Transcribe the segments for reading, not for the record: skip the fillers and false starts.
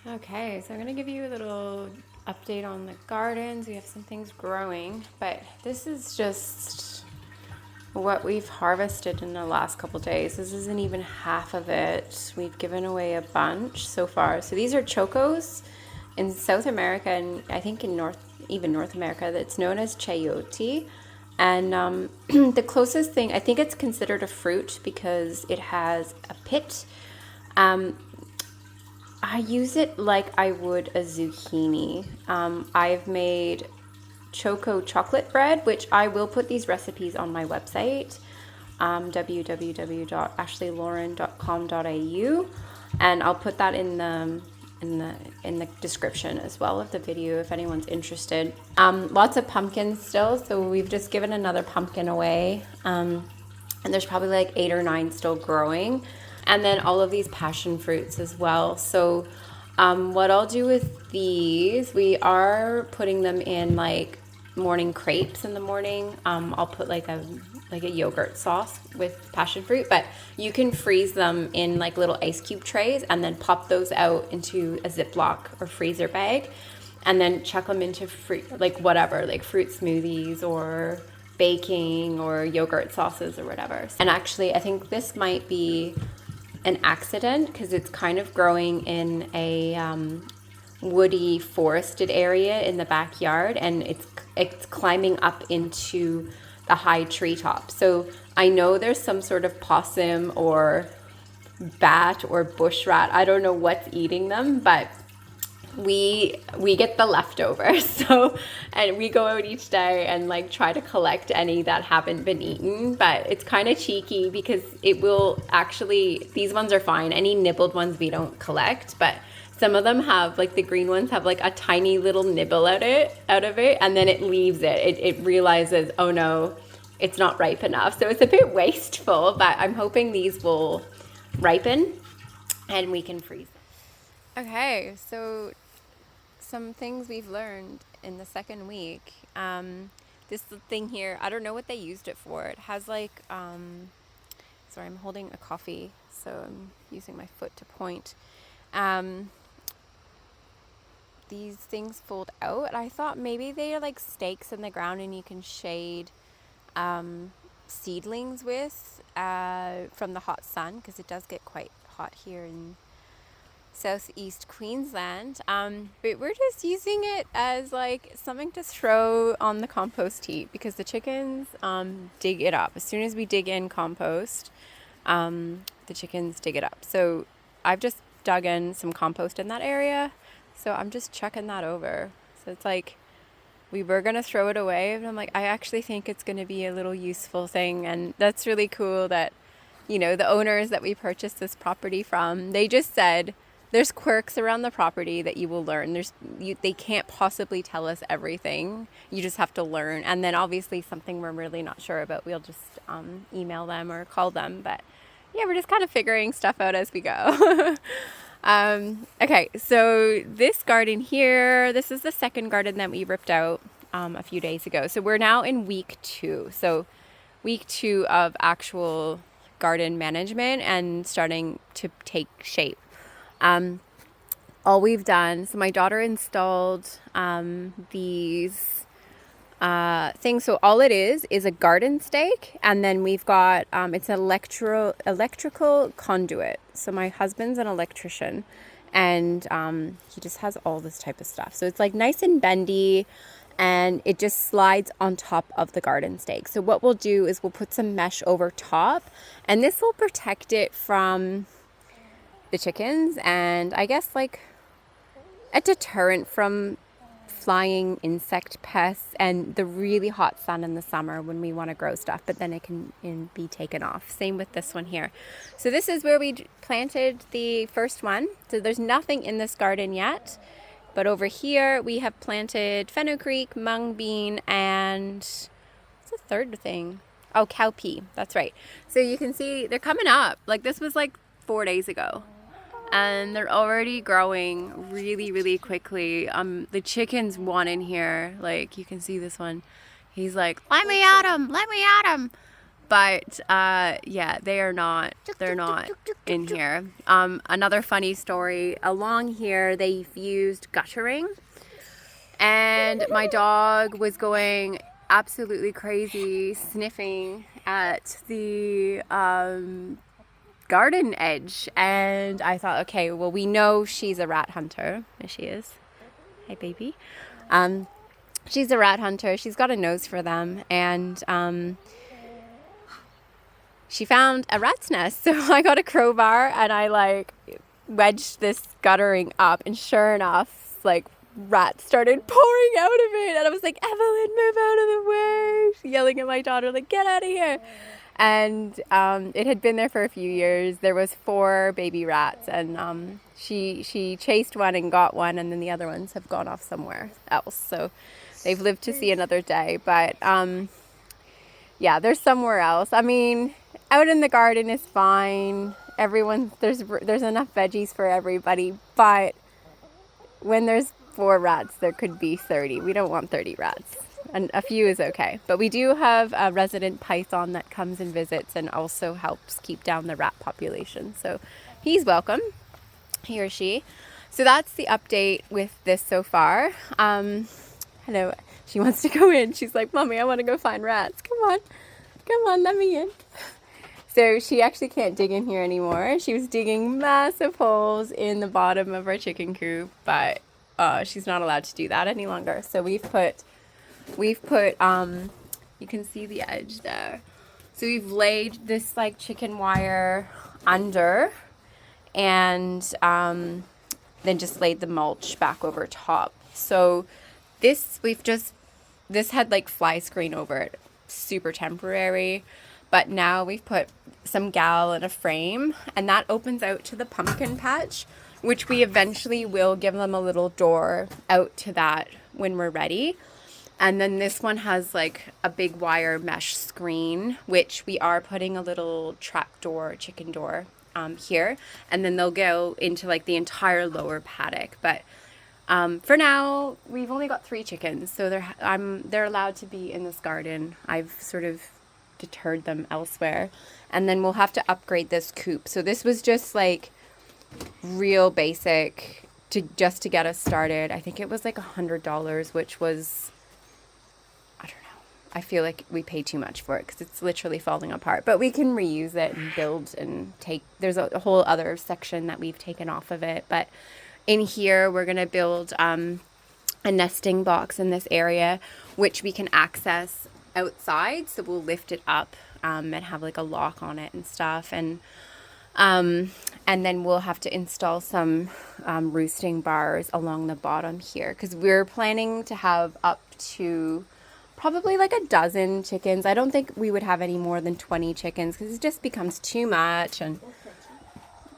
Okay, so I'm going to give you a little update on the gardens. We have some things growing, but this is just what we've harvested in the last couple days. This isn't even half of it. We've given away a bunch so far. So these are chocos in South America, and I think in North America, that's known as chayote. And the closest thing, I think it's considered a fruit because it has a pit. Um, I use it like I would a zucchini. I've made choco chocolate bread, which I will put these recipes on my website, www.ashleylauren.com.au, and I'll put that in the description as well of the video if anyone's interested. Lots of pumpkins still, so we've just given another pumpkin away, and there's probably like 8 or 9 still growing, and then all of these passion fruits as well. So what I'll do with these, we are putting them in like morning crepes in the morning. I'll put like a yogurt sauce with passion fruit, but you can freeze them in like little ice cube trays and then pop those out into a Ziploc or freezer bag, and then chuck them into like whatever, like fruit smoothies or baking or yogurt sauces or whatever. And actually, I think this might be an accident because it's kind of growing in a woody forested area in the backyard, and it's climbing up into the high treetops. So I know there's some sort of possum or bat or bush rat. I don't know what's eating them, but we get the leftovers. So, and we go out each day and like try to collect any that haven't been eaten, but it's kind of cheeky because it will actually, these ones are fine, any nibbled ones we don't collect, but some of them have, like the green ones have like a tiny little nibble out of it, and then it leaves it realizes, oh no, it's not ripe enough. So it's a bit wasteful, but I'm hoping these will ripen and we can freeze them. Okay, so some things we've learned in the second week. This thing here, I don't know what they used it for. It has like, sorry, I'm holding a coffee, so I'm using my foot to point. These things fold out. I thought maybe they are like stakes in the ground and you can shade seedlings with from the hot sun, because it does get quite hot here in southeast Queensland, but we're just using it as like something to throw on the compost heap because the chickens dig it up. As soon as we dig in compost, the chickens dig it up. So I've just dug in some compost in that area, so I'm just chucking that over. So it's like we were going to throw it away, and I'm like, I actually think it's going to be a little useful thing. And that's really cool that, you know, the owners that we purchased this property from, they just said, there's quirks around the property that you will learn. They can't possibly tell us everything. You just have to learn. And then obviously something we're really not sure about, we'll just email them or call them. But yeah, we're just kind of figuring stuff out as we go. Okay, so this garden here, this is the second garden that we ripped out a few days ago. So we're now in week 2. So week 2 of actual garden management and starting to take shape. All we've done, so my daughter installed these things. So all it is a garden stake, and then we've got it's an electrical conduit. So my husband's an electrician, and he just has all this type of stuff. So it's like nice and bendy, and it just slides on top of the garden stake. So what we'll do is we'll put some mesh over top, and this will protect it from the chickens, and I guess like a deterrent from flying insect pests and the really hot sun in the summer when we want to grow stuff, but then it can be taken off. Same with this one here. So this is where we planted the first one. So there's nothing in this garden yet, but over here we have planted fenugreek, mung bean, and what's the third thing? Oh, cowpea. That's right. So you can see they're coming up. Like this was like 4 days ago, and they're already growing really, really quickly. The chickens want in here. Like you can see this one. He's like, let me at him. But yeah, they're not in here. Another funny story, along here they've used guttering, and my dog was going absolutely crazy sniffing at the garden edge, and I thought, okay, well, we know she's a rat hunter. There she is. Hi, baby. She's a rat hunter. She's got a nose for them, and she found a rat's nest. So I got a crowbar and I like wedged this guttering up, and sure enough, like, rats started pouring out of it, and I was like, Evelyn, move out of the way, yelling at my daughter, like, get out of here. And it had been there for a few years. There was 4 baby rats, and she chased one and got one, and then the other ones have gone off somewhere else. So they've lived to see another day. But yeah, they're somewhere else. I mean, out in the garden is fine. There's enough veggies for everybody. But when there's 4 rats, there could be 30. We don't want 30 rats. And a few is okay. But we do have a resident python that comes and visits and also helps keep down the rat population. So he's welcome, he or she. So that's the update with this so far. Hello, she wants to go in. She's like, Mommy, I want to go find rats. Come on, let me in. So she actually can't dig in here anymore. She was digging massive holes in the bottom of our chicken coop, but she's not allowed to do that any longer. So we've put you can see the edge there. So we've laid this like chicken wire under, and then just laid the mulch back over top. So this had like fly screen over it, super temporary, but now we've put some gal in a frame, and that opens out to the pumpkin patch, which we eventually will give them a little door out to that when we're ready. And then this one has like a big wire mesh screen, which we are putting a little trap door, chicken door here. And then they'll go into like the entire lower paddock. But for now, we've only got 3 chickens. So they're allowed to be in this garden. I've sort of deterred them elsewhere. And then we'll have to upgrade this coop. So this was just like real basic to get us started. I think it was like $100, which was, I feel like we pay too much for it because it's literally falling apart. But we can reuse it and build and there's a whole other section that we've taken off of it. But in here, we're going to build a nesting box in this area, which we can access outside. So we'll lift it up and have like a lock on it and stuff. And then we'll have to install some roosting bars along the bottom here, because we're planning to have up to probably like a dozen chickens. I don't think we would have any more than 20 chickens because it just becomes too much and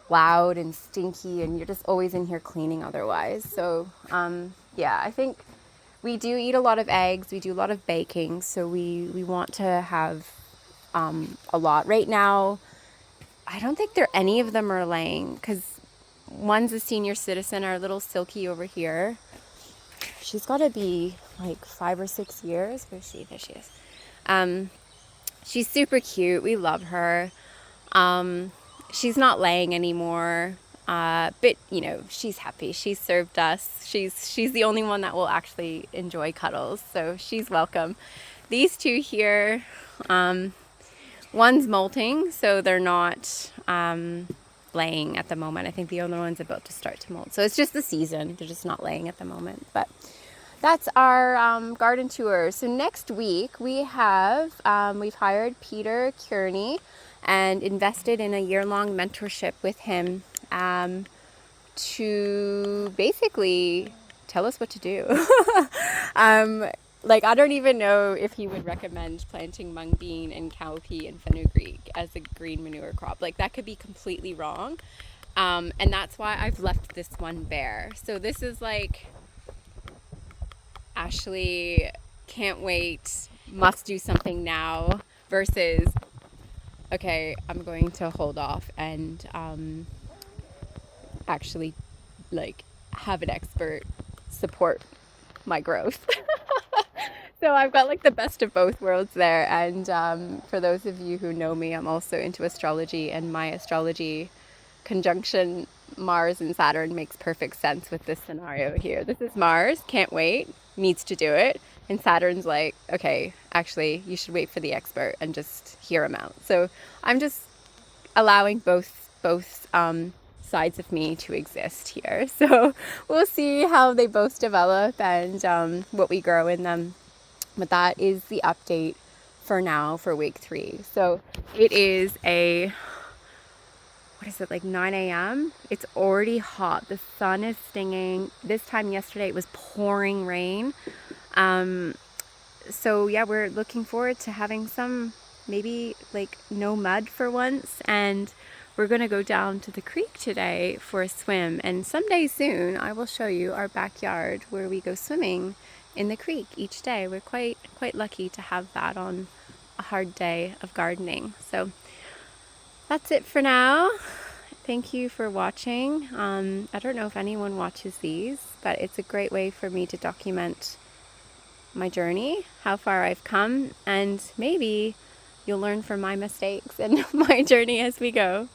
loud and stinky, and you're just always in here cleaning otherwise. So yeah, I think we do eat a lot of eggs. We do a lot of baking, so we want to have a lot. Right now, I don't think any of them are laying, because one's a senior citizen, our little Silky over here. She's got to be like 5 or 6 years. Where's she? There she is. She's super cute. We love her. She's not laying anymore. But you know, she's happy. She's served us. She's the only one that will actually enjoy cuddles. So she's welcome. These 2 here, one's molting, so they're not laying at the moment. I think the other one's about to start to molt. So it's just the season. They're just not laying at the moment. But that's our garden tour. So next week we've hired Peter Kearney and invested in a year-long mentorship with him to basically tell us what to do. Like, I don't even know if he would recommend planting mung bean and cowpea and fenugreek as a green manure crop. Like, that could be completely wrong. And that's why I've left this one bare. So this is like, Ashley, can't wait, must do something now, versus, okay, I'm going to hold off and actually like have an expert support my growth. So I've got like the best of both worlds there. And for those of you who know me, I'm also into astrology, and my astrology conjunction Mars and Saturn makes perfect sense with this scenario here. This is Mars, can't wait, needs to do it. And Saturn's like, okay, actually, you should wait for the expert and just hear him out. So I'm just allowing both sides of me to exist here. So we'll see how they both develop and what we grow in them. But that is the update for now for week 3. So it is what is it, like 9 a.m.? It's already hot. The sun is stinging. This time yesterday it was pouring rain. So yeah, we're looking forward to having some, maybe like no mud for once. And we're going to go down to the creek today for a swim. And someday soon I will show you our backyard where we go swimming in the creek each day. We're quite lucky to have that on a hard day of gardening. So that's it for now. Thank you for watching. I don't know if anyone watches these, but it's a great way for me to document my journey, how far I've come, and maybe you'll learn from my mistakes and my journey as we go.